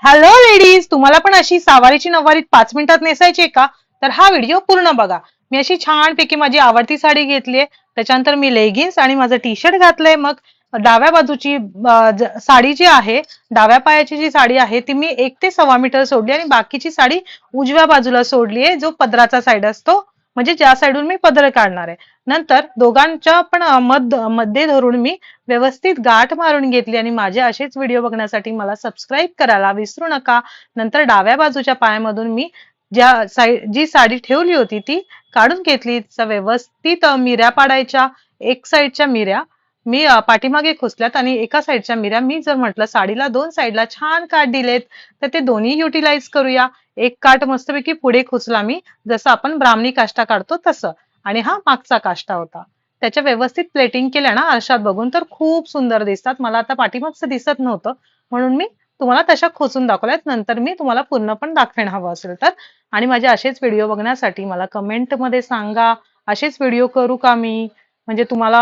Hello ladies, तुम्हाला पण अशी सहावारीची नऊवारी 5 मिनिटात नेसायची आहे का? तर हा व्हिडिओ पूर्ण बघा. मी अशी छानपैकी माझी आवडती साडी घेतलीये. त्याच्यानंतर मी लेगिन्स आणि माझं टी शर्ट घातलंय. मग डाव्या बाजूची साडी जी आहे, डाव्या पायाची जी साडी आहे ती मी 1 ते 1.25 मीटर सोडली आणि बाकीची साडी उजव्या बाजूला सोडलीये, जो पदराचा साईड असतो, म्हणजे ज्या साईडून मी पदर काढणार आहे. नंतर दोघांच्या पण मध्ये धरून मी व्यवस्थित गाठ मारून घेतली आणि माझे असेच व्हिडिओ बघण्यासाठी मला सबस्क्राईब करायला विसरू नका. नंतर डाव्या बाजूच्या पायामधून मी जी साडी ठेवली होती ती काढून घेतली. व्यवस्थित मिऱ्या पाडायच्या. एक साईडच्या मिऱ्या मी पाठीमागे खोचल्यात आणि एका साईडच्या मिऱ्या मी जर म्हटलं साडीला 2 साईडला छान काठ दिलेत तर ते दोन्ही युटिलाइज करूया. एक काठ मस्तपैकी पुढे खोचला मी, जसं आपण ब्राह्मणी काष्टा काढतो तसं, आणि हा मागचा काष्टा होता. त्याच्या व्यवस्थित प्लेटिंग केल्या ना आरशात बघून तर खूप सुंदर दिसतात. मला आता पाठीमागचं दिसत नव्हतं म्हणून मी तुम्हाला तशा खोचून दाखवल्यात. नंतर मी तुम्हाला पूर्ण पण दाखवेन हवं असेल तर. आणि माझे असेच व्हिडिओ बघण्यासाठी मला कमेंट मध्ये सांगा, असेच व्हिडिओ करू का मी, म्हणजे तुम्हाला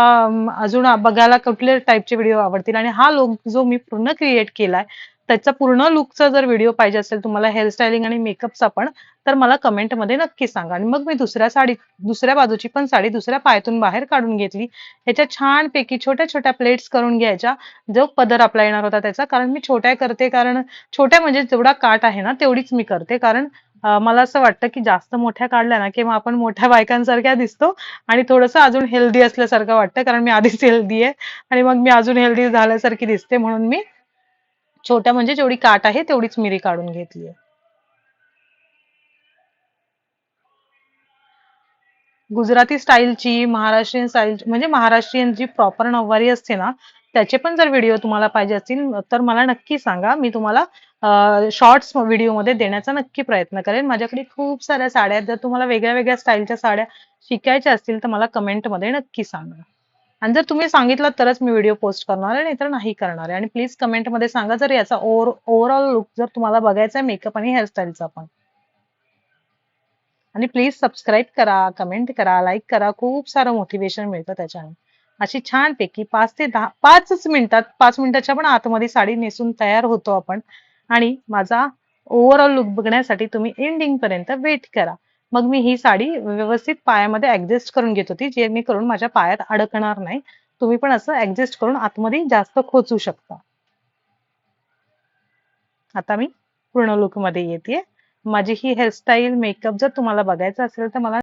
अजून बघायला कुठले टाईपचे व्हिडिओ आवडतील. आणि हा लुक जो मी पूर्ण क्रिएट केलाय त्याचा पूर्ण लुकचा जर व्हिडिओ पाहिजे असेल तुम्हाला, हेअरस्टायलिंग आणि मेकअपचा पण, तर मला कमेंट मध्ये नक्की सांगा. आणि मग मी दुसऱ्या बाजूची पण साडी दुसऱ्या पायातून बाहेर काढून घेतली. ह्याच्या छानपैकी छोट्या छोट्या प्लेट्स करून घ्यायच्या, जो पदर आपला येणार होता त्याचा. कारण मी छोट्या करते, कारण छोट्या म्हणजे जेवढा काठ आहे ना तेवढीच मी करते. कारण मला असं वाटतं की जास्त मोठ्या काढल्या ना की मग आपण मोठ्या बायकांसारख्या दिसतो आणि थोडंसं अजून हेल्दी असल्यासारखं वाटतं. कारण मी आधीच हेल्दी आहे आणि मग मी अजून हेल्दी झाल्यासारखी दिसते, म्हणून मी छोट्या म्हणजे जेवढी काठ आहे तेवढीच मिरी काढून घेतली. गुजराती स्टाईलची, महाराष्ट्रीयन स्टाईल म्हणजे महाराष्ट्रीयन जी प्रॉपर नऊवारी असते ना, त्याचे पण जर व्हिडिओ तुम्हाला पाहिजे असतील तर मला नक्की सांगा. मी तुम्हाला शॉर्ट्स व्हिडिओमध्ये देण्याचा नक्की प्रयत्न करेन. माझ्याकडे खूप साऱ्या साड्या आहेत. जर तुम्हाला वेगळ्या वेगळ्या स्टाईलच्या साड्या शिकायच्या असतील तर मला कमेंटमध्ये नक्की सांगा. आणि जर तुम्ही सांगितलं तरच मी व्हिडिओ पोस्ट करणार आहे, नाहीतर नाही करणार आहे. आणि प्लीज कमेंटमध्ये सांगा जर याचा ओव्हरऑल लुक जर तुम्हाला बघायचा आहे, मेकअप आणि हेअरस्टाईलचा पण. आणि प्लीज सबस्क्राईब करा, कमेंट करा, लाईक करा. खूप सारं मोटिवेशन मिळतं त्याच्याने. अशी छानपैकी 5 मिनिटात, 5 मिनिटाच्या पण आतमध्ये साडी नेसून तयार होतो आपण. आणि माझा ओव्हरऑल लुक बघण्यासाठी तुम्ही एंडिंग पर्यंत वेट करा. मग मी ही साडी व्यवस्थित पायामध्ये ऍडजस्ट करून घेत होती, जेणेकरून माझ्या पायात अडकणार नाही. तुम्ही पण असं ऍडजस्ट करून आतमध्ये जास्त खोचू शकता. आता मी पूर्ण लुक मध्ये येते. माझी ही हेअरस्टाईल, मेकअप जर तुम्हाला बघायचा असेल तर मला